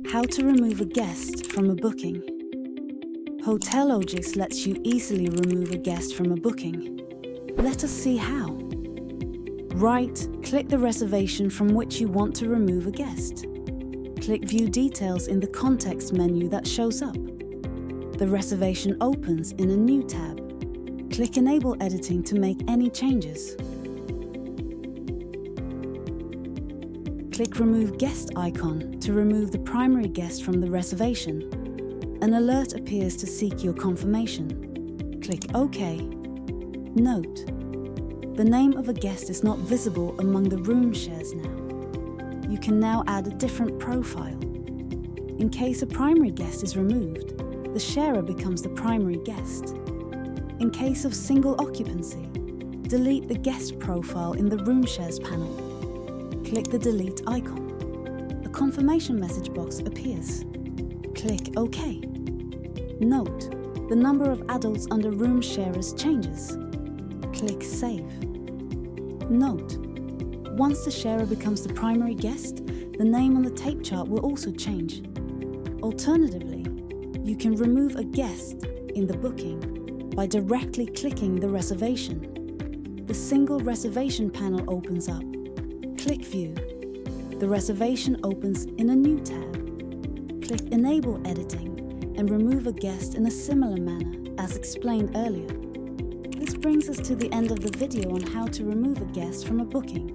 How to remove a guest from a booking. Hotelogix lets you easily remove a guest from a booking. Let us see how. Click the reservation from which you want to remove a guest. Click View Details in the context menu that shows up. The reservation opens in a new tab. Click Enable Editing to make any changes. Click Remove Guest icon to remove the primary guest from the reservation. An alert appears to seek your confirmation. Click OK. Note: the name of a guest is not visible among the room shares now. You can now add a different profile. In case a primary guest is removed, the sharer becomes the primary guest. In case of single occupancy, delete the guest profile in the Room Shares panel. Click the Delete icon. A confirmation message box appears. Click OK. Note: the number of adults under room sharers changes. Click Save. Note: once the sharer becomes the primary guest, the name on the tape chart will also change. Alternatively, you can remove a guest in the booking by directly clicking the reservation. The single reservation panel opens up. Click View. The reservation opens in a new tab. Click Enable Editing and remove a guest in a similar manner as explained earlier. This brings us to the end of the video on how to remove a guest from a booking.